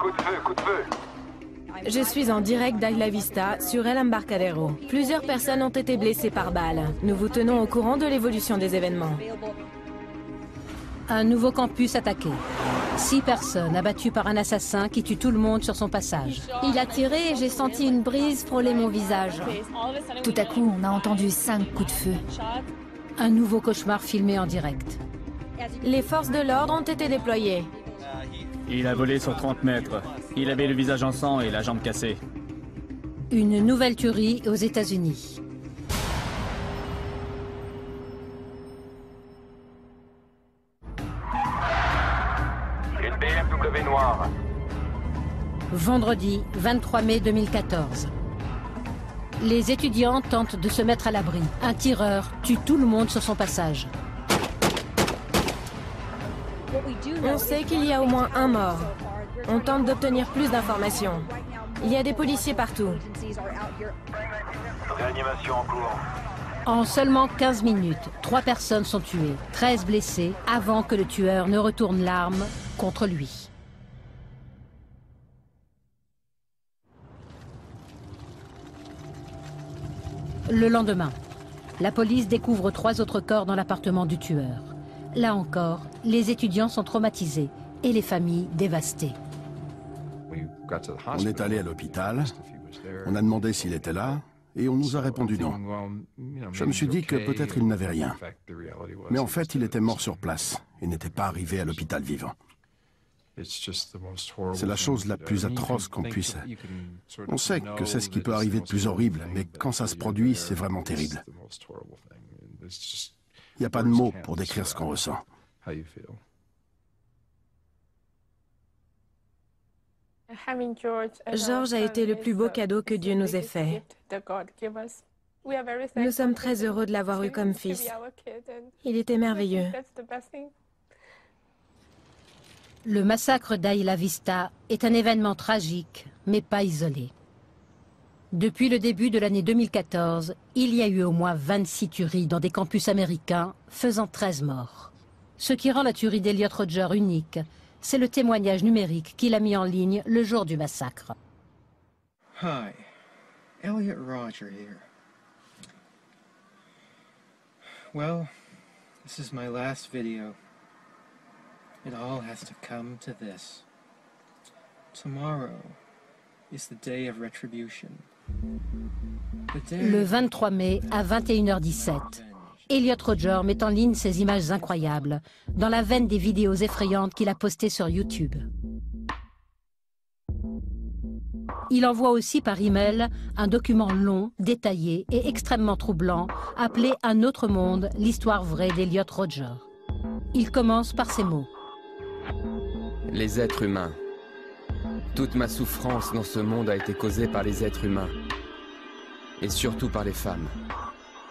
Coup de feu, coup de feu. Je suis en direct d'Isla Vista, sur El Embarcadero. Plusieurs personnes ont été blessées par balles. Nous vous tenons au courant de l'évolution des événements. Un nouveau campus attaqué. 6 personnes abattues par un assassin qui tue tout le monde sur son passage. Il a tiré et j'ai senti une brise frôler mon visage. Tout à coup, on a entendu 5 coups de feu. Un nouveau cauchemar filmé en direct. Les forces de l'ordre ont été déployées. Il a volé sur 30 mètres. Il avait le visage en sang et la jambe cassée. Une nouvelle tuerie aux États-Unis. Une BMW noire. Vendredi 23 mai 2014. Les étudiants tentent de se mettre à l'abri. Un tireur tue tout le monde sur son passage. On sait qu'il y a au moins un mort. On tente d'obtenir plus d'informations. Il y a des policiers partout. Réanimation en cours. En seulement 15 minutes, 3 personnes sont tuées, 13 blessées, avant que le tueur ne retourne l'arme contre lui. Le lendemain, la police découvre 3 autres corps dans l'appartement du tueur. Là encore, les étudiants sont traumatisés et les familles dévastées. On est allé à l'hôpital, on a demandé s'il était là, et on nous a répondu non. Je me suis dit que peut-être il n'avait rien. Mais en fait, il était mort sur place et n'était pas arrivé à l'hôpital vivant. C'est la chose la plus atroce qu'on puisse. On sait que c'est ce qui peut arriver de plus horrible, mais quand ça se produit, c'est vraiment terrible. Il n'y a pas de mots pour décrire ce qu'on ressent. George a été le plus beau cadeau que Dieu nous ait fait. Nous sommes très heureux de l'avoir eu comme fils. Il était merveilleux. Le massacre d'Isla Vista est un événement tragique, mais pas isolé. Depuis le début de l'année 2014, il y a eu au moins 26 tueries dans des campus américains, faisant 13 morts. Ce qui rend la tuerie d'Elliot Rodger unique, c'est le témoignage numérique qu'il a mis en ligne le jour du massacre. Hi, Elliot Rodger here. Well, this is my last video. It all has to come to this. Tomorrow is the day of retribution. Le 23 mai à 21h17, Elliot Rodger met en ligne ces images incroyables, dans la veine des vidéos effrayantes qu'il a postées sur YouTube. Il envoie aussi par email un document long, détaillé et extrêmement troublant, appelé Un autre monde, l'histoire vraie d'Elliot Rodger. Il commence par ces mots. Les êtres humains. Toute ma souffrance dans ce monde a été causée par les êtres humains. Et surtout par les femmes.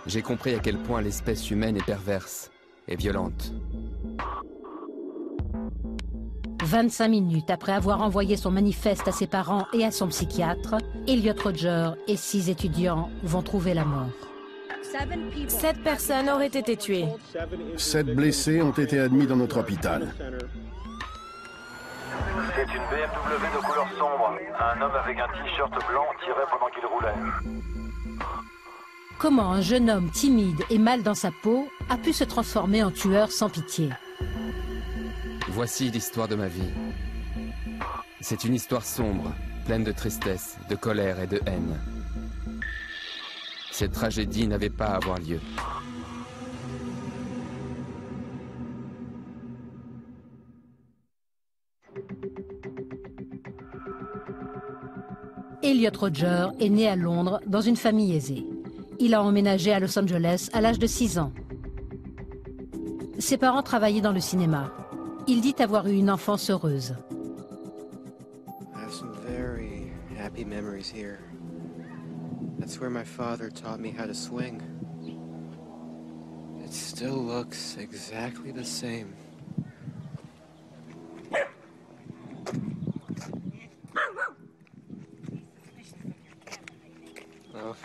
J'ai compris à quel point l'espèce humaine est perverse et violente. 25 minutes après avoir envoyé son manifeste à ses parents et à son psychiatre, Elliot Rodger et 6 étudiants vont trouver la mort. 7 personnes auraient été tuées. 7 blessés ont été admis dans notre hôpital. C'est une BMW de couleur sombre. Un homme avec un t-shirt blanc tirait pendant qu'il roulait. Comment un jeune homme timide et mal dans sa peau a pu se transformer en tueur sans pitié? Voici l'histoire de ma vie. C'est une histoire sombre, pleine de tristesse, de colère et de haine. Cette tragédie n'avait pas à avoir lieu. Elliot Rodger est né à Londres dans une famille aisée. Il a emménagé à Los Angeles à l'âge de 6 ans. Ses parents travaillaient dans le cinéma. Il dit avoir eu une enfance heureuse. I have some very happy memories here. That's where my father taught me how to swing. It still looks exactly the same. Oh.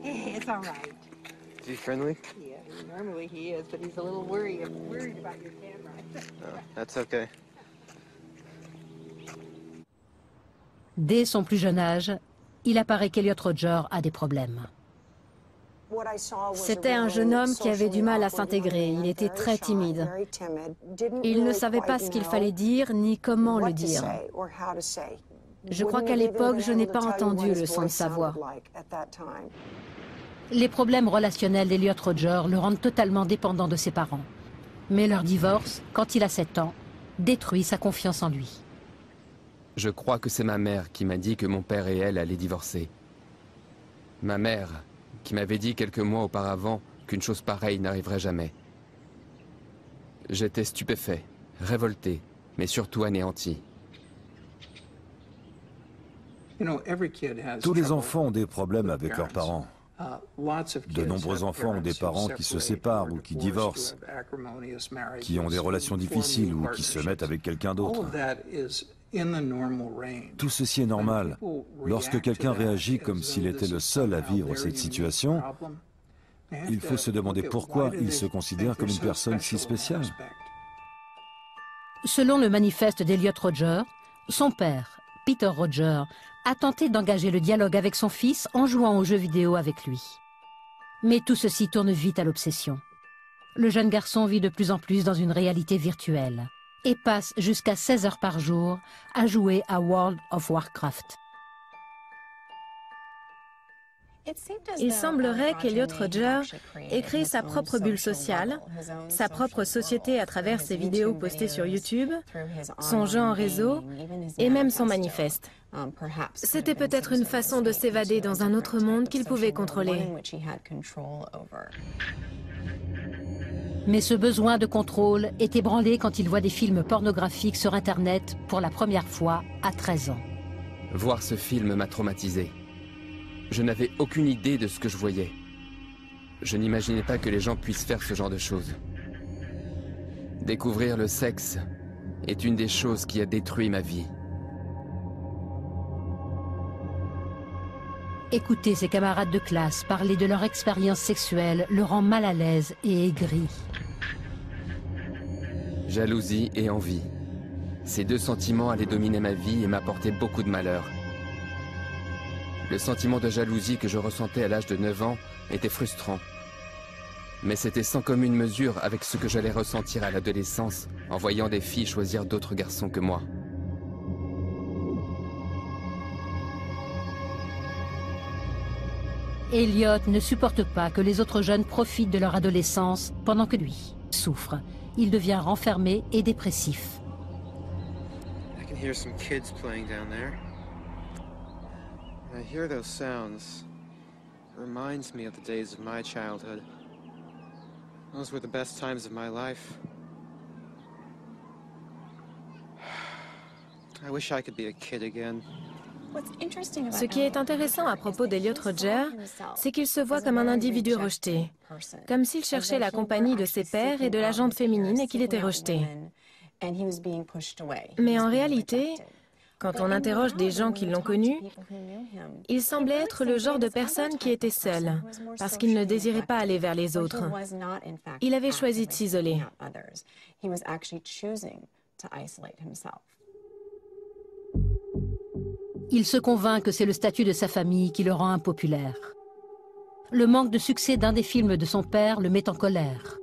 It's all right. Is he friendly? Yeah, normally he is, but he's a little worried about your camera. Oh, that's okay. Dès son plus jeune âge, il apparaît qu'Elliot Rodger a des problèmes. C'était un jeune homme qui avait du mal à s'intégrer. Il était très timide. Il ne savait pas ce qu'il fallait dire ni comment le dire. Je crois qu'à l'époque, je n'ai pas entendu le son de sa voix. Les problèmes relationnels d'Elliot Rodger le rendent totalement dépendant de ses parents. Mais leur divorce, quand il a 7 ans, détruit sa confiance en lui. Je crois que c'est ma mère qui m'a dit que mon père et elle allaient divorcer. Ma mère qui m'avait dit quelques mois auparavant qu'une chose pareille n'arriverait jamais. J'étais stupéfait, révolté, mais surtout anéanti. Tous les enfants ont des problèmes avec leurs parents. De nombreux enfants ont des parents qui se séparent ou qui divorcent, qui ont des relations difficiles ou qui se mettent avec quelqu'un d'autre. Tout ceci est normal. Lorsque quelqu'un réagit comme s'il était le seul à vivre cette situation, il faut se demander pourquoi il se considère comme une personne si spéciale. Selon le manifeste d'Elliot Rodger, son père, Peter Rodger, a tenté d'engager le dialogue avec son fils en jouant aux jeux vidéo avec lui. Mais tout ceci tourne vite à l'obsession. Le jeune garçon vit de plus en plus dans une réalité virtuelle et passe jusqu'à 16 heures par jour à jouer à World of Warcraft. Il semblerait qu'Elliot Rodger ait créé sa propre bulle sociale, sa propre société à travers ses vidéos postées sur YouTube, son jeu en réseau et même son manifeste. C'était peut-être une façon de s'évader dans un autre monde qu'il pouvait contrôler. Mais ce besoin de contrôle est ébranlé quand il voit des films pornographiques sur Internet pour la première fois à 13 ans. Voir ce film m'a traumatisé. Je n'avais aucune idée de ce que je voyais. Je n'imaginais pas que les gens puissent faire ce genre de choses. Découvrir le sexe est une des choses qui a détruit ma vie. Écouter ses camarades de classe parler de leur expérience sexuelle le rend mal à l'aise et aigri. Jalousie et envie. Ces deux sentiments allaient dominer ma vie et m'apporter beaucoup de malheur. Le sentiment de jalousie que je ressentais à l'âge de 9 ans était frustrant. Mais c'était sans commune mesure avec ce que j'allais ressentir à l'adolescence en voyant des filles choisir d'autres garçons que moi. Elliot ne supporte pas que les autres jeunes profitent de leur adolescence pendant que lui souffre. Il devient renfermé et dépressif. I can hear some kids playing down there. I hear those sounds. It reminds me of the days of my childhood. Those were the best times of my life. I wish I could be a kid again. Ce qui est intéressant à propos d'Elliot Rodger, c'est qu'il se voit comme un individu rejeté, comme s'il cherchait la compagnie de ses pairs et de la gente féminine et qu'il était rejeté. Mais en réalité, quand on interroge des gens qui l'ont connu, il semblait être le genre de personne qui était seul, parce qu'il ne désirait pas aller vers les autres. Il avait choisi de s'isoler. Il se convainc que c'est le statut de sa famille qui le rend impopulaire. Le manque de succès d'un des films de son père le met en colère.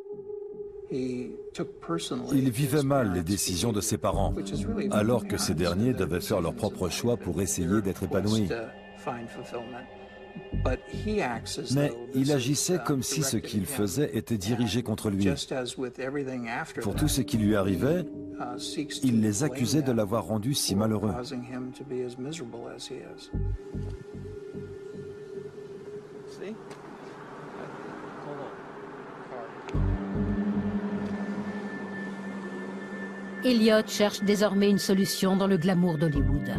Il vivait mal les décisions de ses parents, alors que ces derniers devaient faire leur propre choix pour essayer d'être épanouis. Mais il agissait comme si ce qu'il faisait était dirigé contre lui. Pour tout ce qui lui arrivait, il les accusait de l'avoir rendu si malheureux. Elliot cherche désormais une solution dans le glamour d'Hollywood.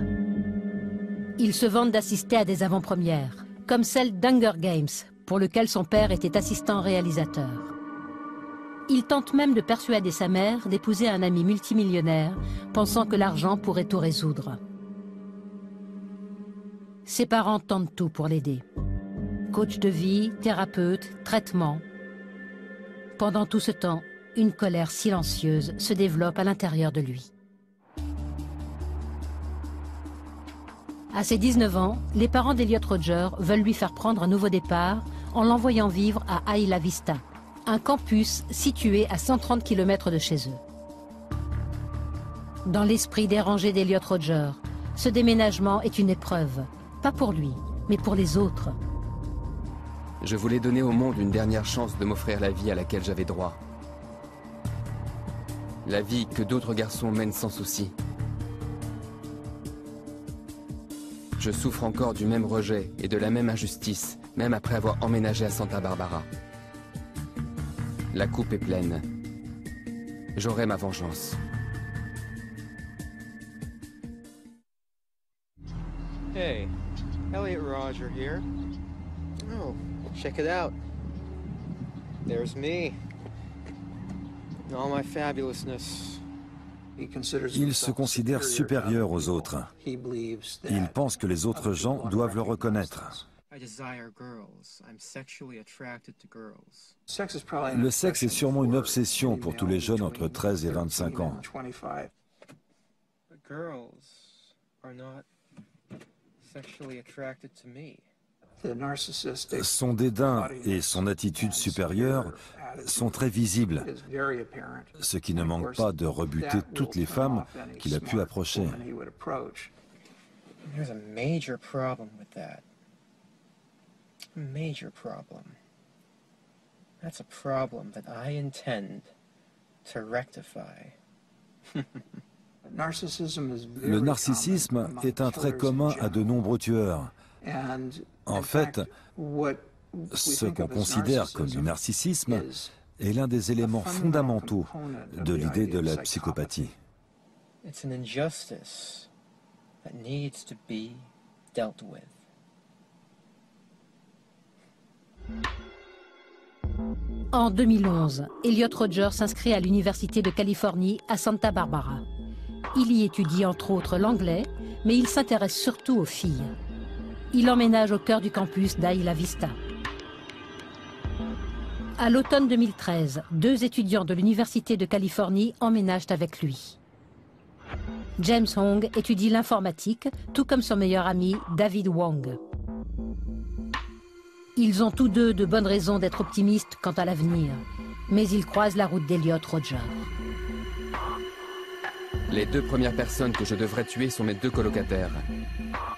Il se vante d'assister à des avant-premières, comme celle d'Hunger Games, pour lequel son père était assistant réalisateur. Il tente même de persuader sa mère d'épouser un ami multimillionnaire, pensant que l'argent pourrait tout résoudre. Ses parents tentent tout pour l'aider. Coach de vie, thérapeute, traitement. Pendant tout ce temps, une colère silencieuse se développe à l'intérieur de lui. À ses 19 ans, les parents d'Elliot Rodger veulent lui faire prendre un nouveau départ en l'envoyant vivre à Isla Vista, un campus situé à 130 km de chez eux. Dans l'esprit dérangé d'Elliot Rodger, ce déménagement est une épreuve, pas pour lui, mais pour les autres. Je voulais donner au monde une dernière chance de m'offrir la vie à laquelle j'avais droit. La vie que d'autres garçons mènent sans souci. Je souffre encore du même rejet et de la même injustice, même après avoir emménagé à Santa Barbara. La coupe est pleine. J'aurai ma vengeance. Hey, Elliot Rodger here. Oh, check it out. There's me. In all my fabulousness. Il se considère supérieur aux autres. Il pense que les autres gens doivent le reconnaître. Le sexe est sûrement une obsession pour tous les jeunes entre 13 et 25 ans. Son dédain et son attitude supérieure sont très visibles, ce qui ne manque pas de rebuter toutes les femmes qu'il a pu approcher. There's a major problem with that. A major problem. That's a problem that I intend to rectify. Le narcissisme est un trait commun à de nombreux tueurs. En fait, ce qu'on considère comme du narcissisme est l'un des éléments fondamentaux de l'idée de la psychopathie. It's an injustice that needs to be dealt with. En 2011, Elliot Rodger s'inscrit à l'Université de Californie à Santa Barbara. Il y étudie entre autres l'anglais, mais il s'intéresse surtout aux filles. Il emménage au cœur du campus d'Isla Vista. À l'automne 2013, 2 étudiants de l'Université de Californie emménagent avec lui. James Hong étudie l'informatique, tout comme son meilleur ami David Wong. Ils ont tous deux de bonnes raisons d'être optimistes quant à l'avenir, mais ils croisent la route d'Elliot Rodger. Les 2 premières personnes que je devrais tuer sont mes 2 colocataires,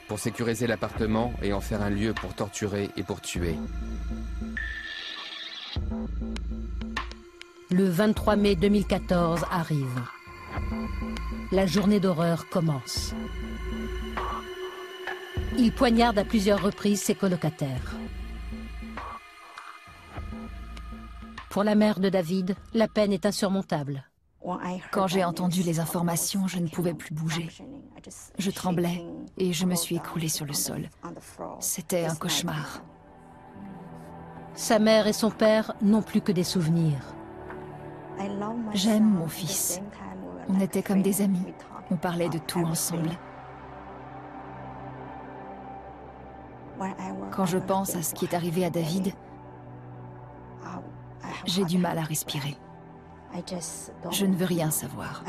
pour sécuriser l'appartement et en faire un lieu pour torturer et pour tuer. Le 23 mai 2014 arrive. La journée d'horreur commence. Il poignarde à plusieurs reprises ses colocataires. Pour la mère de David, la peine est insurmontable. Quand j'ai entendu les informations, je ne pouvais plus bouger. Je tremblais et je me suis écroulée sur le sol. C'était un cauchemar. Sa mère et son père n'ont plus que des souvenirs. J'aime mon fils. On était comme des amis. On parlait de tout ensemble. Quand je pense à ce qui est arrivé à David, j'ai du mal à respirer. Je ne veux rien savoir.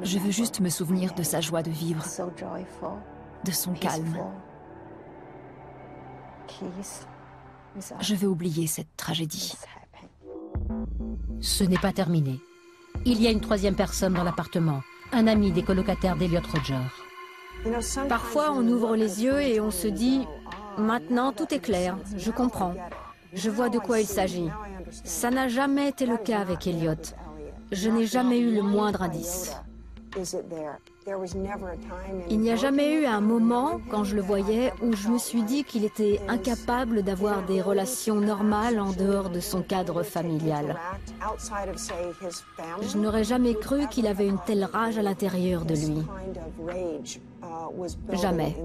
Je veux juste me souvenir de sa joie de vivre, de son calme. Je veux oublier cette tragédie. Ce n'est pas terminé. Il y a une 3e personne dans l'appartement, un ami des colocataires d'Elliot Rodger. Parfois, on ouvre les yeux et on se dit « Maintenant, tout est clair, je comprends. Je vois de quoi il s'agit. » Ça n'a jamais été le cas avec Elliot. Je n'ai jamais eu le moindre indice. Il n'y a jamais eu un moment, quand je le voyais, où je me suis dit qu'il était incapable d'avoir des relations normales en dehors de son cadre familial. Je n'aurais jamais cru qu'il avait une telle rage à l'intérieur de lui. Jamais.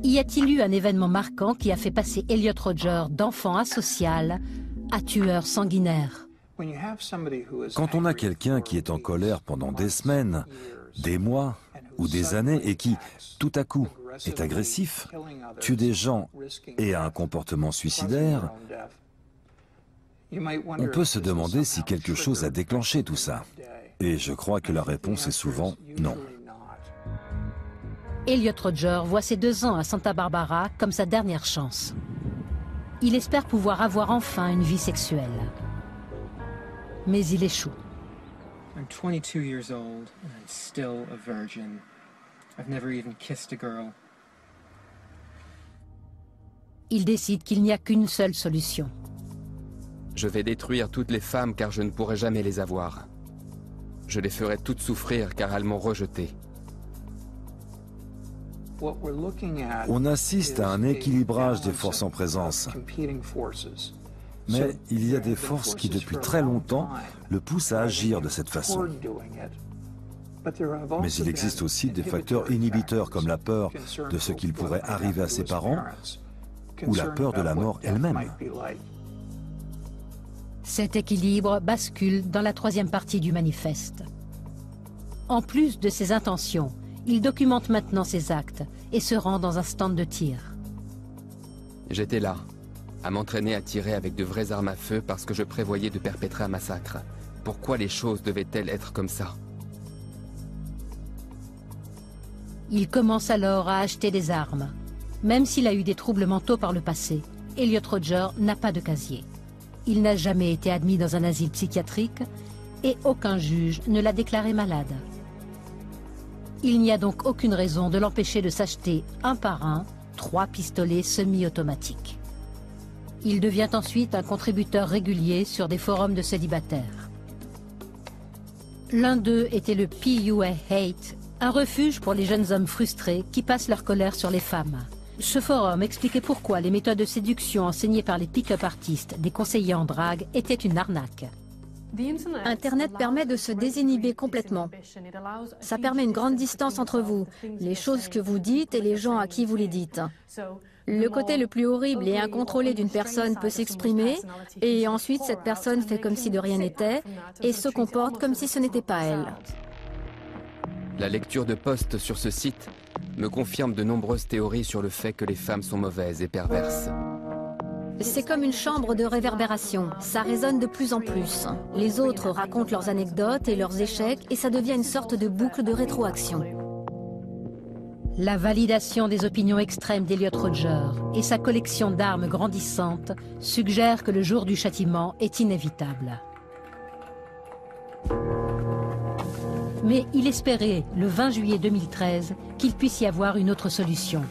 Y a-t-il eu un événement marquant qui a fait passer Elliot Rodger d'enfant asocial à tueur sanguinaire? Quand on a quelqu'un qui est en colère pendant des semaines, des mois ou des années et qui, tout à coup, est agressif, tue des gens et a un comportement suicidaire, on peut se demander si quelque chose a déclenché tout ça. Et je crois que la réponse est souvent non. Elliot Rodger voit ses 2 ans à Santa Barbara comme sa dernière chance. Il espère pouvoir avoir enfin une vie sexuelle. Mais il échoue. I'm 22 years old and I'm still a virgin. I've never even kissed a girl. Il décide qu'il n'y a qu'une seule solution. Je vais détruire toutes les femmes car je ne pourrai jamais les avoir. Je les ferai toutes souffrir car elles m'ont rejeté. On assiste à un équilibrage des forces en présence. Mais il y a des forces qui, depuis très longtemps, le poussent à agir de cette façon. Mais il existe aussi des facteurs inhibiteurs comme la peur de ce qu'il pourrait arriver à ses parents ou la peur de la mort elle-même. Cet équilibre bascule dans la 3e partie du manifeste. En plus de ses intentions, il documente maintenant ses actes et se rend dans un stand de tir. J'étais là, à m'entraîner à tirer avec de vraies armes à feu parce que je prévoyais de perpétrer un massacre. Pourquoi les choses devaient-elles être comme ça? Il commence alors à acheter des armes. Même s'il a eu des troubles mentaux par le passé, Elliot Rodger n'a pas de casier. Il n'a jamais été admis dans un asile psychiatrique et aucun juge ne l'a déclaré malade. Il n'y a donc aucune raison de l'empêcher de s'acheter un par un 3 pistolets semi-automatiques. Il devient ensuite un contributeur régulier sur des forums de célibataires. L'un d'eux était le PUA Hate, un refuge pour les jeunes hommes frustrés qui passent leur colère sur les femmes. Ce forum expliquait pourquoi les méthodes de séduction enseignées par les pick-up artistes des conseillers en drague étaient une arnaque. Internet permet de se désinhiber complètement. Ça permet une grande distance entre vous, les choses que vous dites et les gens à qui vous les dites. Le côté le plus horrible et incontrôlé d'une personne peut s'exprimer, et ensuite cette personne fait comme si de rien n'était, et se comporte comme si ce n'était pas elle. La lecture de posts sur ce site me confirme de nombreuses théories sur le fait que les femmes sont mauvaises et perverses. C'est comme une chambre de réverbération, ça résonne de plus en plus. Les autres racontent leurs anecdotes et leurs échecs et ça devient une sorte de boucle de rétroaction. La validation des opinions extrêmes d'Elliot Rodger et sa collection d'armes grandissantes suggèrent que le jour du châtiment est inévitable. Mais il espérait, le 20 juillet 2013, qu'il puisse y avoir une autre solution.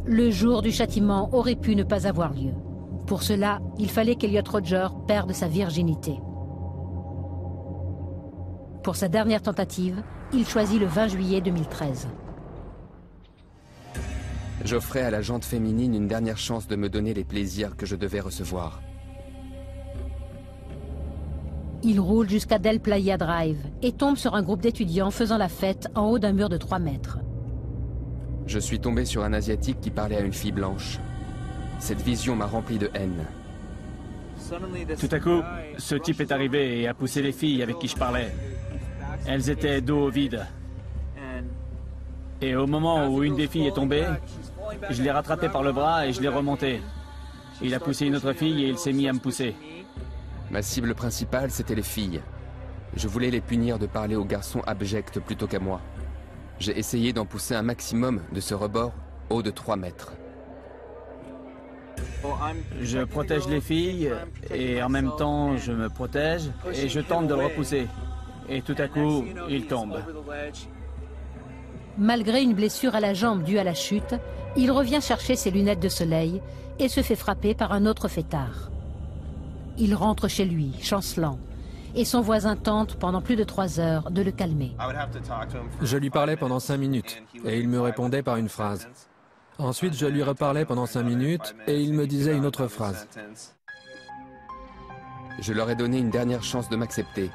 Le jour du châtiment aurait pu ne pas avoir lieu. Pour cela, il fallait qu'Elliot Rodger perde sa virginité. Pour sa dernière tentative, il choisit le 20 juillet 2013. J'offrais à la jante féminine une dernière chance de me donner les plaisirs que je devais recevoir. Il roule jusqu'à Del Playa Drive et tombe sur un groupe d'étudiants faisant la fête en haut d'un mur de 3 mètres. Je suis tombé sur un Asiatique qui parlait à une fille blanche. Cette vision m'a rempli de haine. Tout à coup, ce type est arrivé et a poussé les filles avec qui je parlais. Elles étaient dos au vide. Et au moment où une des filles est tombée, je l'ai rattrapée par le bras et je l'ai remontée. Il a poussé une autre fille et il s'est mis à me pousser. Ma cible principale, c'était les filles. Je voulais les punir de parler aux garçons abjects plutôt qu'à moi. J'ai essayé d'en pousser un maximum de ce rebord haut de 3 mètres. Je protège les filles et en même temps je me protège et je tente de le repousser. Et tout à coup, il tombe. Malgré une blessure à la jambe due à la chute, il revient chercher ses lunettes de soleil et se fait frapper par un autre fêtard. Il rentre chez lui, chancelant, et son voisin tente pendant plus de 3 heures de le calmer. Je lui parlais pendant 5 minutes et il me répondait par une phrase. Ensuite, je lui reparlais pendant 5 minutes et il me disait une autre phrase. Je leur ai donné une dernière chance de m'accepter,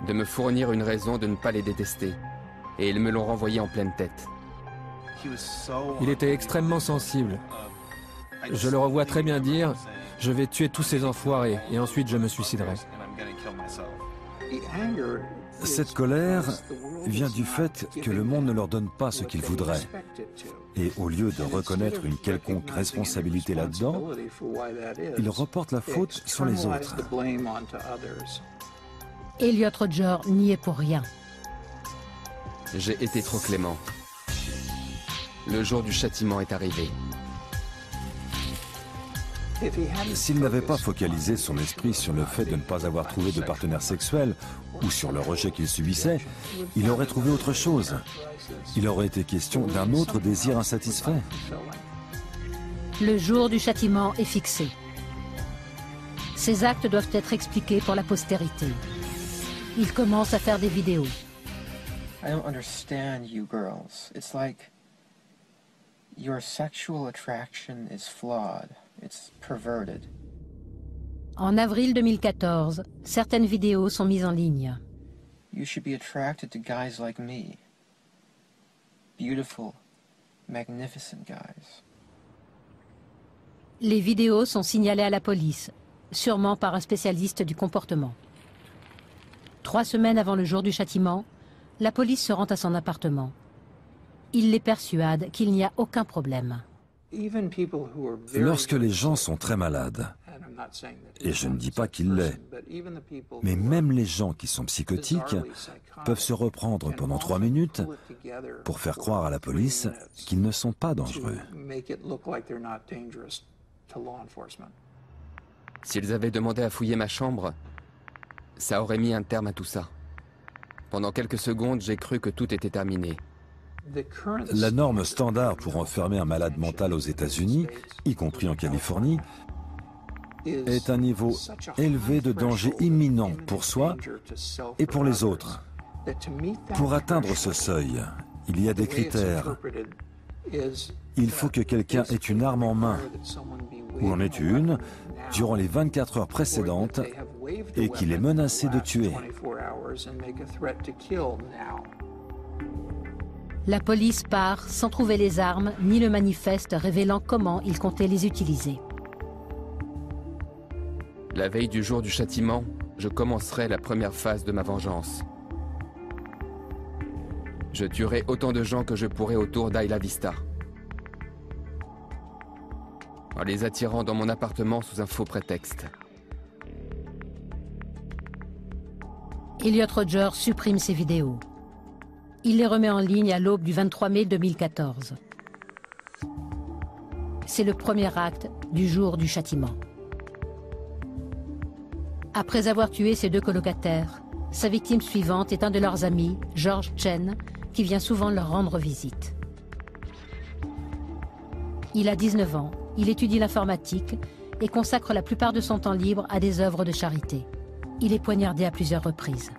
de me fournir une raison de ne pas les détester, et ils me l'ont renvoyé en pleine tête. Il était extrêmement sensible. Je le revois très bien dire « Je vais tuer tous ces enfoirés et ensuite je me suiciderai ». Cette colère vient du fait que le monde ne leur donne pas ce qu'ils voudraient. Et au lieu de reconnaître une quelconque responsabilité là-dedans, ils reportent la faute sur les autres. Elliot Rodger n'y est pour rien. J'ai été trop clément. Le jour du châtiment est arrivé. S'il n'avait pas focalisé son esprit sur le fait de ne pas avoir trouvé de partenaire sexuel ou sur le rejet qu'il subissait, il aurait trouvé autre chose. Il aurait été question d'un autre désir insatisfait. Le jour du châtiment est fixé. Ces actes doivent être expliqués pour la postérité. Il commence à faire des vidéos. I don't understand you girls. It's like your sexual attraction is flawed. It's perverted. En avril 2014, certaines vidéos sont mises en ligne. You should be attracted to guys like me. Beautiful, magnificent guys. Les vidéos sont signalées à la police, sûrement par un spécialiste du comportement. 3 semaines avant le jour du châtiment, la police se rend à son appartement. Il les persuade qu'il n'y a aucun problème. Lorsque les gens sont très malades, et je ne dis pas qu'il l'est, mais même les gens qui sont psychotiques peuvent se reprendre pendant 3 minutes pour faire croire à la police qu'ils ne sont pas dangereux. S'ils avaient demandé à fouiller ma chambre, ça aurait mis un terme à tout ça. Pendant quelques secondes, j'ai cru que tout était terminé. La norme standard pour enfermer un malade mental aux États-Unis, y compris en Californie, est un niveau élevé de danger imminent pour soi et pour les autres. Pour atteindre ce seuil, il y a des critères. Il faut que quelqu'un ait une arme en main, ou en ait une, durant les 24 heures précédentes, et qu'il est menacé de tuer. La police part sans trouver les armes ni le manifeste révélant comment il comptait les utiliser. La veille du jour du châtiment, je commencerai la première phase de ma vengeance. Je tuerai autant de gens que je pourrai autour d'Isla Vista. En les attirant dans mon appartement sous un faux prétexte. Elliot Rodger supprime ses vidéos. Il les remet en ligne à l'aube du 23 mai 2014. C'est le premier acte du jour du châtiment. Après avoir tué ses 2 colocataires, sa victime suivante est un de leurs amis, George Chen, qui vient souvent leur rendre visite. Il a 19 ans, il étudie l'informatique et consacre la plupart de son temps libre à des œuvres de charité. Il est poignardé à plusieurs reprises.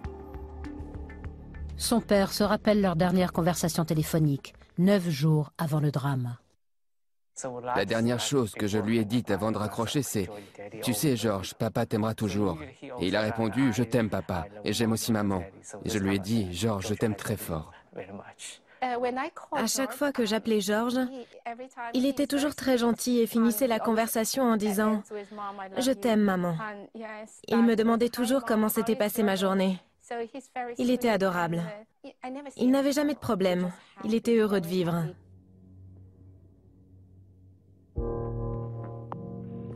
Son père se rappelle leur dernière conversation téléphonique, 9 jours avant le drame. La dernière chose que je lui ai dite avant de raccrocher, c'est « Tu sais, George, papa t'aimera toujours. » Et il a répondu « Je t'aime, papa, et j'aime aussi maman. » Et je lui ai dit « George, je t'aime très fort. » À chaque fois que j'appelais George, il était toujours très gentil et finissait la conversation en disant « Je t'aime, maman ». Il me demandait toujours comment s'était passée ma journée. Il était adorable. Il n'avait jamais de problème. Il était heureux de vivre.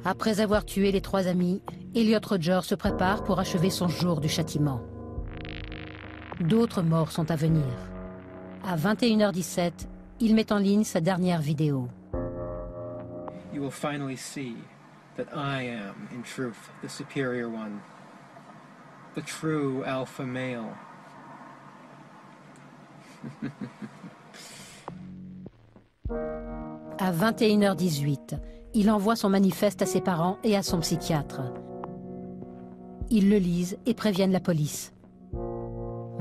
Après avoir tué les 3 amis, Elliot Rodger se prépare pour achever son jour du châtiment. D'autres morts sont à venir. À 21h17, il met en ligne sa dernière vidéo. You will finally see that I am, in truth, the superior one. The true alpha male. À 21h18, il envoie son manifeste à ses parents et à son psychiatre. Ils le lisent et préviennent la police.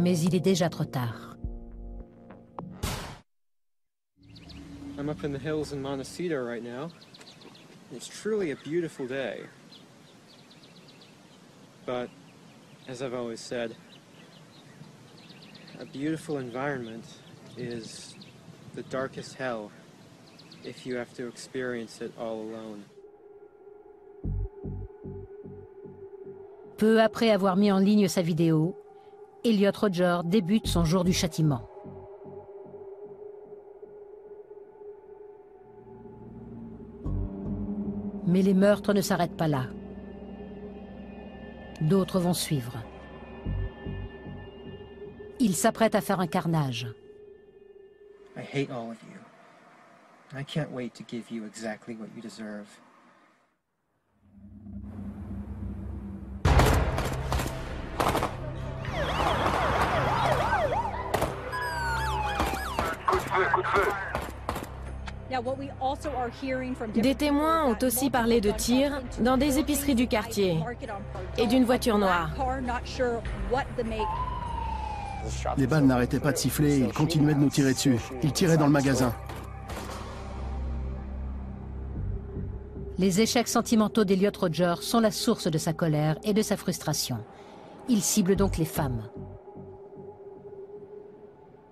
Mais il est déjà trop tard. I'm up in the hills in Montecito right now. It's truly a beautiful day. But, as I've always said, a beautiful environment is the darkest hell if you have to experience it all alone. Peu après avoir mis en ligne sa vidéo, Elliot Rodger débute son jour du châtiment. Mais les meurtres ne s'arrêtent pas là. D'autres vont suivre. Il s'apprête à faire un carnage. I hate all of you. I can't wait to give you exactly what you deserve. Coup de feu. Des témoins ont aussi parlé de tirs dans des épiceries du quartier et d'une voiture noire. Les balles n'arrêtaient pas de siffler, ils continuaient de nous tirer dessus. Ils tiraient dans le magasin. Les échecs sentimentaux d'Elliot Rodger sont la source de sa colère et de sa frustration. Il cible donc les femmes.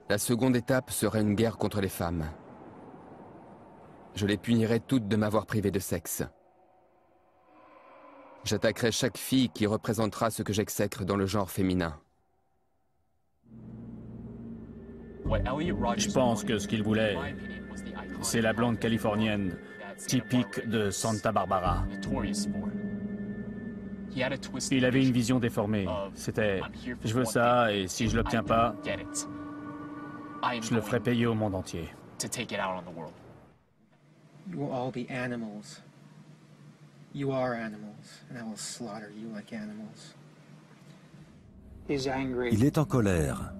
La seconde étape serait une guerre contre les femmes. Je les punirais toutes de m'avoir privé de sexe. J'attaquerai chaque fille qui représentera ce que j'exècre dans le genre féminin. Je pense que ce qu'il voulait, c'est la blonde californienne, typique de Santa Barbara. Il avait une vision déformée. C'était « je veux ça et si je l'obtiens pas, je le ferai payer au monde entier ». You will all be animals. You are animals, and I will slaughter you like animals. Il est en colère,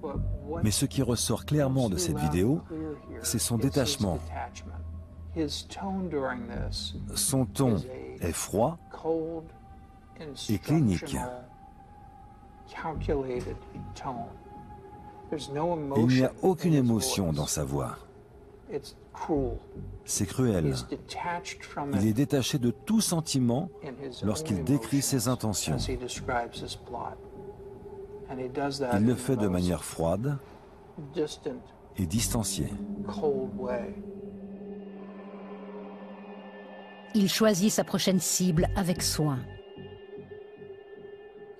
mais ce qui ressort clairement de cette vidéo, c'est son détachement. Son ton est froid et clinique. Il n'y a aucune émotion dans sa voix. C'est cruel. Il est détaché de tout sentiment lorsqu'il décrit ses intentions. Il le fait de manière froide et distanciée. Il choisit sa prochaine cible avec soin.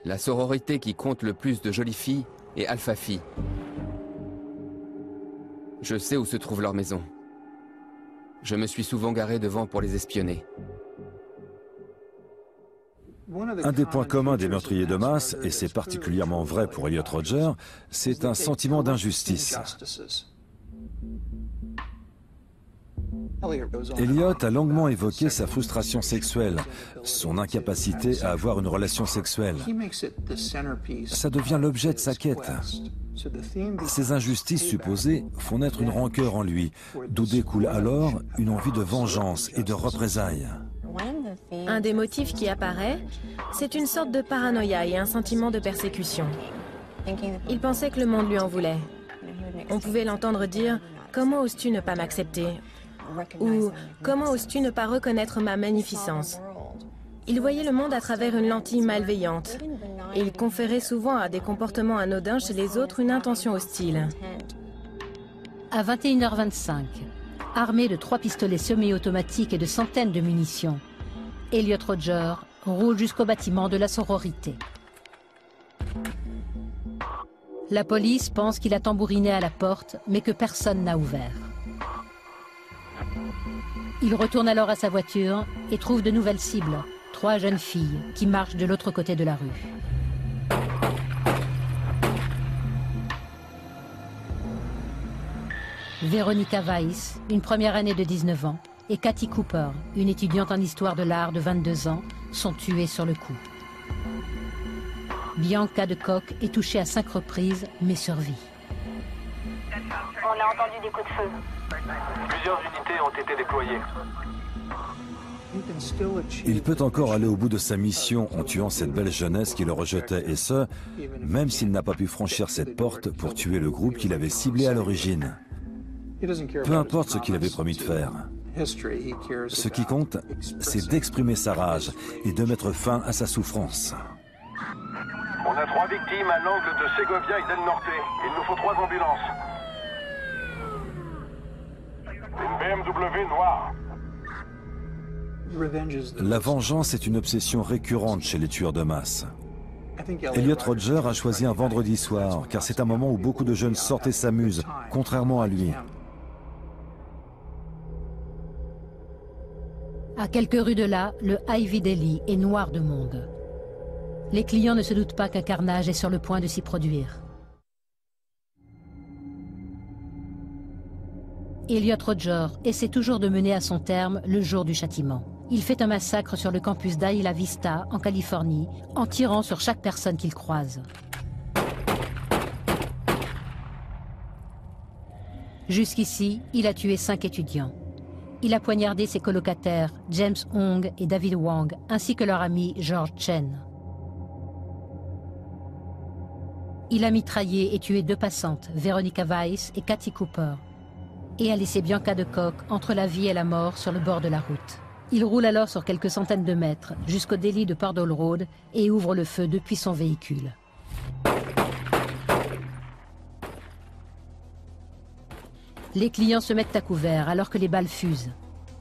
La sororité qui compte le plus de jolies filles est Alpha Phi. Je sais où se trouve leur maison. Je me suis souvent garé devant pour les espionner. Un des points communs des meurtriers de masse, et c'est particulièrement vrai pour Elliot Rodger, c'est un sentiment d'injustice. Elliot a longuement évoqué sa frustration sexuelle, son incapacité à avoir une relation sexuelle. Ça devient l'objet de sa quête. Ces injustices supposées font naître une rancœur en lui, d'où découle alors une envie de vengeance et de représailles. Un des motifs qui apparaît, c'est une sorte de paranoïa et un sentiment de persécution. Il pensait que le monde lui en voulait. On pouvait l'entendre dire « Comment oses-tu ne pas m'accepter ?» ou « Comment oses-tu ne pas reconnaître ma magnificence ?» Il voyait le monde à travers une lentille malveillante et il conférait souvent à des comportements anodins chez les autres une intention hostile. À 21h25, armé de 3 pistolets semi-automatiques et de centaines de munitions, Elliot Rodger roule jusqu'au bâtiment de la sororité. La police pense qu'il a tambouriné à la porte, mais que personne n'a ouvert. Il retourne alors à sa voiture et trouve de nouvelles cibles. 3 jeunes filles qui marchent de l'autre côté de la rue. Veronica Weiss, une première année de 19 ans, et Cathy Cooper, une étudiante en histoire de l'art de 22 ans, sont tuées sur le coup. Bianca de Kock est touchée à 5 reprises, mais survit. On a entendu des coups de feu. Plusieurs unités ont été déployées. Il peut encore aller au bout de sa mission en tuant cette belle jeunesse qui le rejetait, et ce, même s'il n'a pas pu franchir cette porte pour tuer le groupe qu'il avait ciblé à l'origine. Peu importe ce qu'il avait promis de faire. Ce qui compte, c'est d'exprimer sa rage et de mettre fin à sa souffrance. On a 3 victimes à l'angle de Segovia et Del Norte. Il nous faut 3 ambulances. Une BMW noire. La vengeance est une obsession récurrente chez les tueurs de masse. Elliot Rodger a choisi un vendredi soir, car c'est un moment où beaucoup de jeunes sortent et s'amusent, contrairement à lui. À quelques rues de là, le Ivy Deli est noir de monde. Les clients ne se doutent pas qu'un carnage est sur le point de s'y produire. Elliot Rodger essaie toujours de mener à son terme le jour du châtiment. Il fait un massacre sur le campus d'Isla Vista, en Californie, en tirant sur chaque personne qu'il croise. Jusqu'ici, il a tué 5 étudiants. Il a poignardé ses colocataires James Hong et David Wang, ainsi que leur ami George Chen. Il a mitraillé et tué 2 passantes, Veronica Weiss et Kathy Cooper, et a laissé Bianca de Kock entre la vie et la mort sur le bord de la route. Il roule alors sur quelques centaines de mètres jusqu'au délit de Pardall Road et ouvre le feu depuis son véhicule. Les clients se mettent à couvert alors que les balles fusent.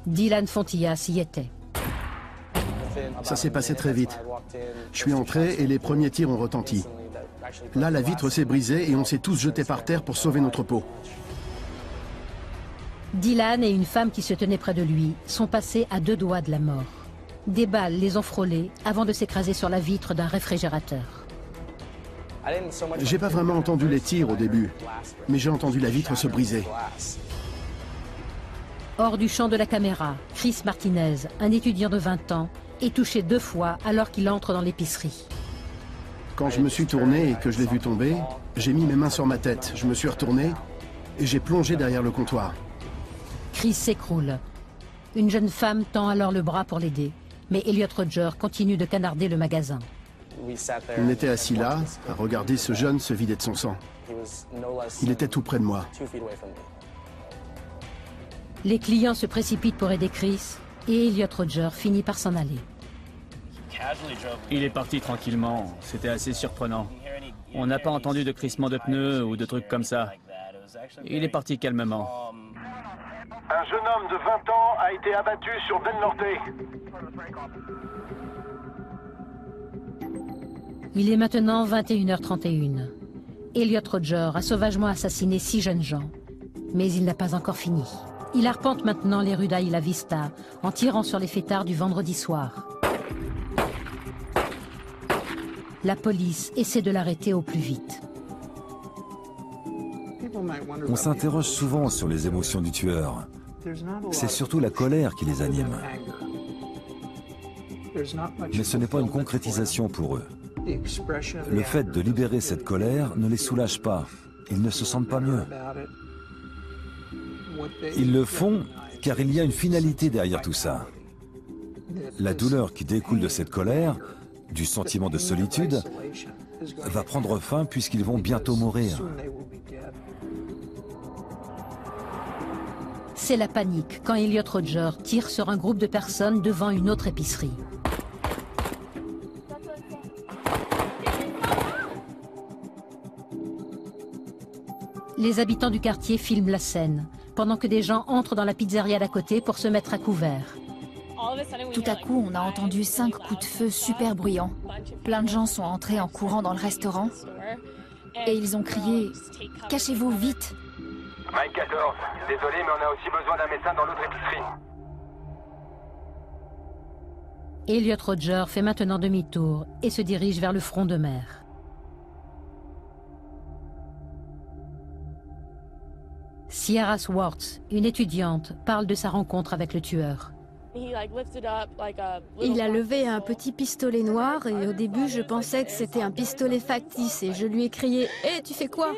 Dylan Fontillas y était. Ça s'est passé très vite. Je suis entré et les premiers tirs ont retenti. Là, la vitre s'est brisée et on s'est tous jetés par terre pour sauver notre peau. Dylan et une femme qui se tenait près de lui sont passés à 2 doigts de la mort. Des balles les ont frôlés avant de s'écraser sur la vitre d'un réfrigérateur. J'ai pas vraiment entendu les tirs au début, mais j'ai entendu la vitre se briser. Hors du champ de la caméra, Chris Martinez, un étudiant de 20 ans, est touché 2 fois alors qu'il entre dans l'épicerie. Quand je me suis tourné et que je l'ai vu tomber, j'ai mis mes mains sur ma tête. Je me suis retourné et j'ai plongé derrière le comptoir. Chris s'écroule. Une jeune femme tend alors le bras pour l'aider, mais Elliot Rodger continue de canarder le magasin. On était assis là, à regarder ce jeune se vider de son sang. Il était tout près de moi. Les clients se précipitent pour aider Chris et Elliot Rodger finit par s'en aller. Il est parti tranquillement, c'était assez surprenant. On n'a pas entendu de crissement de pneus ou de trucs comme ça. Il est parti calmement. Un jeune homme de 20 ans a été abattu sur Del Norte. Il est maintenant 21h31. Elliot Rodger a sauvagement assassiné 6 jeunes gens. Mais il n'a pas encore fini. Il arpente maintenant les rues d'Isla Vista en tirant sur les fêtards du vendredi soir. La police essaie de l'arrêter au plus vite. On s'interroge souvent sur les émotions du tueur. C'est surtout la colère qui les anime. Mais ce n'est pas une concrétisation pour eux. Le fait de libérer cette colère ne les soulage pas. Ils ne se sentent pas mieux. Ils le font car il y a une finalité derrière tout ça. La douleur qui découle de cette colère, du sentiment de solitude, va prendre fin puisqu'ils vont bientôt mourir. C'est la panique quand Elliot Rodger tire sur un groupe de personnes devant une autre épicerie. Les habitants du quartier filment la scène, pendant que des gens entrent dans la pizzeria d'à côté pour se mettre à couvert. Tout à coup, on a entendu 5 coups de feu super bruyants. Plein de gens sont entrés en courant dans le restaurant. Et ils ont crié « Cachez-vous vite !» Mike 14, désolé mais on a aussi besoin d'un médecin dans l'autre épicerie. Elliot Rodger fait maintenant demi-tour et se dirige vers le front de mer. Ciara Swartz, une étudiante, parle de sa rencontre avec le tueur. Il a levé un petit pistolet noir et au début je pensais que c'était un pistolet factice et je lui ai crié « Hé, tu fais quoi ?»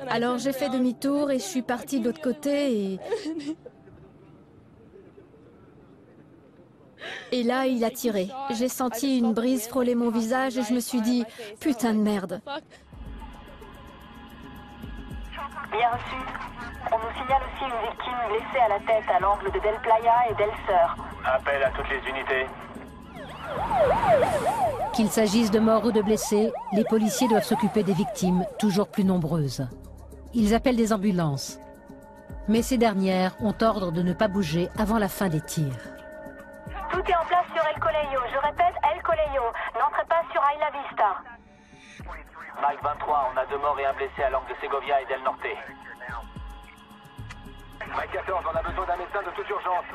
Alors j'ai fait demi-tour et je suis partie de l'autre côté et là il a tiré. J'ai senti une brise frôler mon visage et je me suis dit « Putain de merde !» Bien reçu. On nous signale aussi une victime blessée à la tête à l'angle de Del Playa et Del Sur. Appel à toutes les unités. Qu'il s'agisse de morts ou de blessés, les policiers doivent s'occuper des victimes, toujours plus nombreuses. Ils appellent des ambulances. Mais ces dernières ont ordre de ne pas bouger avant la fin des tirs. Tout est en place sur El Coleyo. Je répète, El Coleyo. N'entrez pas sur Isla Vista. Mike 23, on a 2 morts et un blessé à l'angle de Segovia et Del Norte. Mike 14, on a besoin d'un médecin de toute urgence.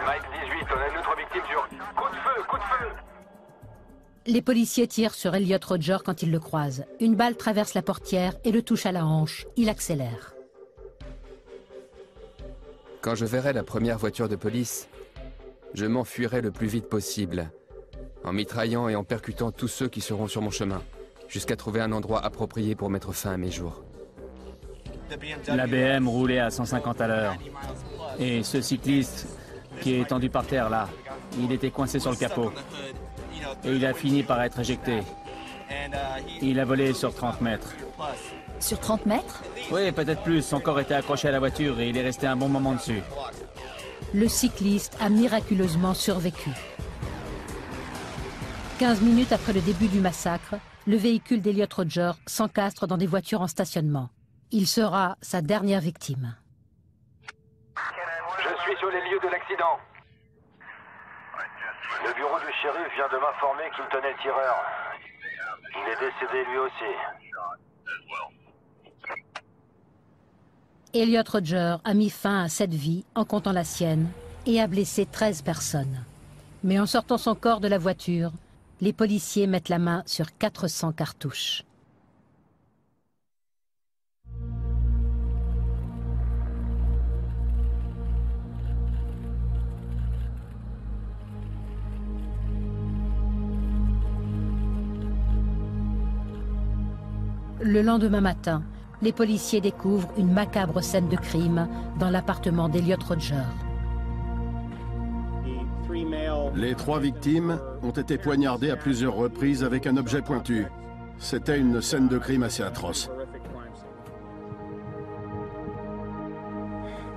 Mike 18, on a une autre victime sur coup de feu, coup de feu. Les policiers tirent sur Elliot Rodger quand ils le croisent. Une balle traverse la portière et le touche à la hanche. Il accélère. Quand je verrai la première voiture de police, je m'enfuirai le plus vite possible, en mitraillant et en percutant tous ceux qui seront sur mon chemin, jusqu'à trouver un endroit approprié pour mettre fin à mes jours. La BM roulait à 150 à l'heure. Et ce cycliste qui est étendu par terre là, il était coincé sur le capot. Et il a fini par être éjecté. Il a volé sur 30 mètres. Sur 30 mètres? Oui, peut-être plus. Son corps était accroché à la voiture et il est resté un bon moment dessus. Le cycliste a miraculeusement survécu. 15 minutes après le début du massacre, le véhicule d'Elliot Rodger s'encastre dans des voitures en stationnement. Il sera sa dernière victime. Je suis sur les lieux de l'accident. Le bureau du shérif vient de m'informer qu'il tenait le tireur. Il est décédé lui aussi. Elliot Rodger a mis fin à 7 vies en comptant la sienne et a blessé 13 personnes. Mais en sortant son corps de la voiture, les policiers mettent la main sur 400 cartouches. Le lendemain matin, les policiers découvrent une macabre scène de crime dans l'appartement d'Elliot Rodger. Les 3 victimes ont été poignardées à plusieurs reprises avec un objet pointu. C'était une scène de crime assez atroce.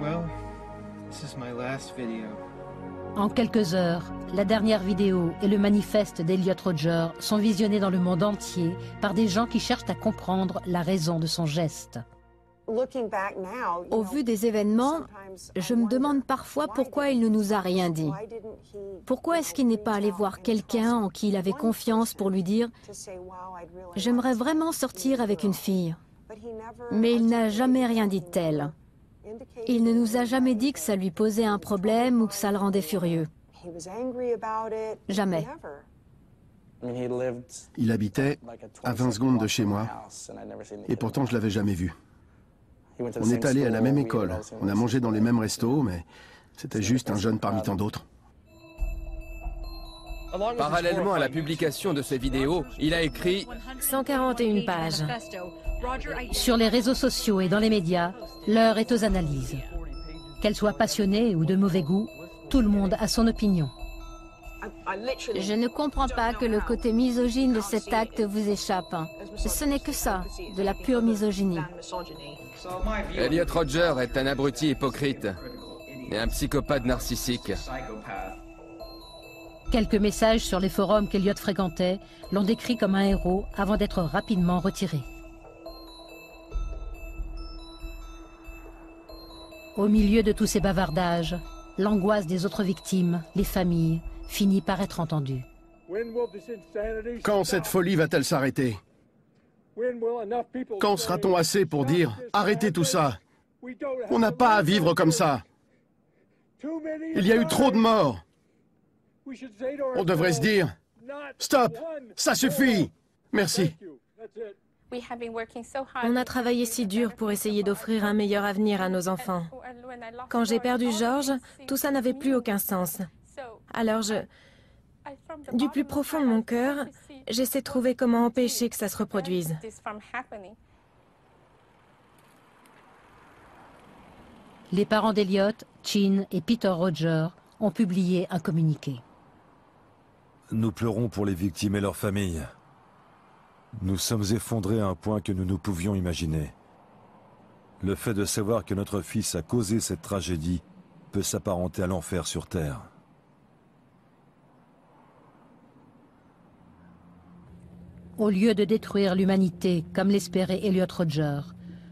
Well, this is my last video. En quelques heures, la dernière vidéo et le manifeste d'Elliot Rodger sont visionnés dans le monde entier par des gens qui cherchent à comprendre la raison de son geste. Au vu des événements, je me demande parfois pourquoi il ne nous a rien dit. Pourquoi est-ce qu'il n'est pas allé voir quelqu'un en qui il avait confiance pour lui dire « J'aimerais vraiment sortir avec une fille ». Mais il n'a jamais rien dit de tel. Il ne nous a jamais dit que ça lui posait un problème ou que ça le rendait furieux. Jamais. Il habitait à 20 secondes de chez moi, et pourtant je ne l'avais jamais vu. On est allé à la même école, on a mangé dans les mêmes restos, mais c'était juste un jeune parmi tant d'autres. Parallèlement à la publication de ces vidéos, il a écrit 141 pages. Sur les réseaux sociaux et dans les médias, l'heure est aux analyses. Qu'elle soit passionnée ou de mauvais goût, tout le monde a son opinion. Je ne comprends pas que le côté misogyne de cet acte vous échappe. Ce n'est que ça, de la pure misogynie. Elliot Rodger est un abruti hypocrite et un psychopathe narcissique. Quelques messages sur les forums qu'Elliot fréquentait l'ont décrit comme un héros avant d'être rapidement retiré. Au milieu de tous ces bavardages, l'angoisse des autres victimes, les familles, finit par être entendue. Quand cette folie va-t-elle s'arrêter? Quand sera-t-on assez pour dire « Arrêtez tout ça »? On n'a pas à vivre comme ça. Il y a eu trop de morts. On devrait se dire « Stop, ça suffit !» Merci. On a travaillé si dur pour essayer d'offrir un meilleur avenir à nos enfants. Quand j'ai perdu George, tout ça n'avait plus aucun sens. Alors du plus profond de mon cœur, j'essaie de trouver comment empêcher que ça se reproduise. Les parents d'Elliot, Chin et Peter Rodger, ont publié un communiqué. Nous pleurons pour les victimes et leurs familles. Nous sommes effondrés à un point que nous ne pouvions imaginer. Le fait de savoir que notre fils a causé cette tragédie peut s'apparenter à l'enfer sur Terre. Au lieu de détruire l'humanité, comme l'espérait Elliot Rodger,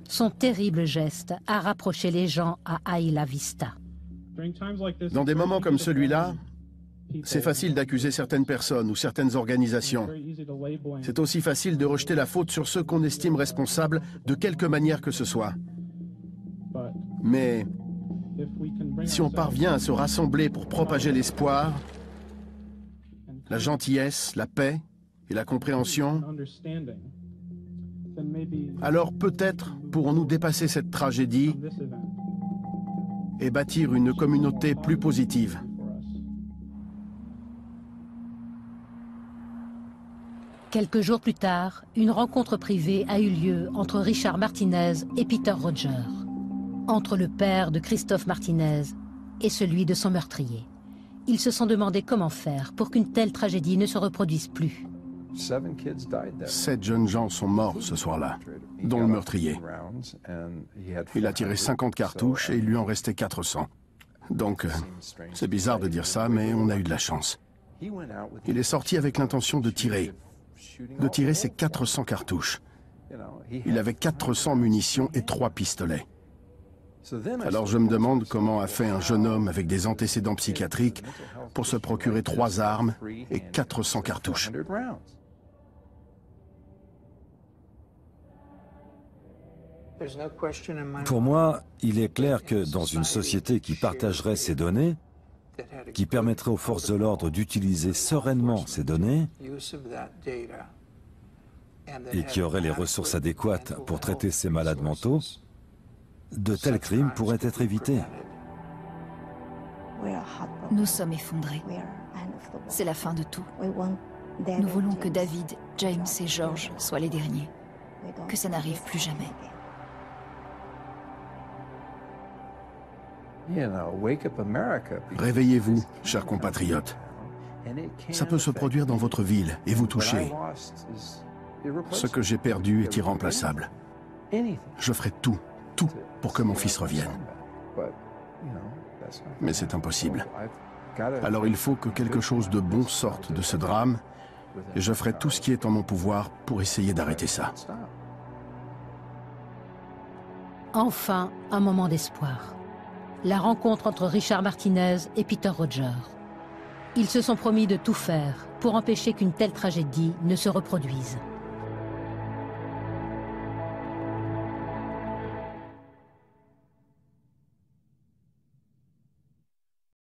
son terrible geste a rapproché les gens à Isla Vista. Dans des moments comme celui-là, c'est facile d'accuser certaines personnes ou certaines organisations. C'est aussi facile de rejeter la faute sur ceux qu'on estime responsables de quelque manière que ce soit. Mais si on parvient à se rassembler pour propager l'espoir, la gentillesse, la paix, et la compréhension, alors peut-être pourrons-nous dépasser cette tragédie et bâtir une communauté plus positive. Quelques jours plus tard, une rencontre privée a eu lieu entre Richard Martinez et Peter Rodger, entre le père de Christophe Martinez et celui de son meurtrier. Ils se sont demandé comment faire pour qu'une telle tragédie ne se reproduise plus. 7 jeunes gens sont morts ce soir-là, dont le meurtrier. Il a tiré 50 cartouches et il lui en restait 400. Donc, c'est bizarre de dire ça, mais on a eu de la chance. Il est sorti avec l'intention de tirer ses 400 cartouches. Il avait 400 munitions et 3 pistolets. Alors je me demande comment a fait un jeune homme avec des antécédents psychiatriques pour se procurer 3 armes et 400 cartouches. Pour moi, il est clair que dans une société qui partagerait ces données, qui permettrait aux forces de l'ordre d'utiliser sereinement ces données et qui aurait les ressources adéquates pour traiter ces malades mentaux, de tels crimes pourraient être évités. Nous sommes effondrés. C'est la fin de tout. Nous voulons que David, James et George soient les derniers. Que ça n'arrive plus jamais. Réveillez-vous, chers compatriotes. Ça peut se produire dans votre ville et vous toucher. Ce que j'ai perdu est irremplaçable. Je ferai tout pour que mon fils revienne. Mais c'est impossible. Alors il faut que quelque chose de bon sorte de ce drame, et je ferai tout ce qui est en mon pouvoir pour essayer d'arrêter ça. Enfin, un moment d'espoir. La rencontre entre Richard Martinez et Peter Rodger. Ils se sont promis de tout faire pour empêcher qu'une telle tragédie ne se reproduise.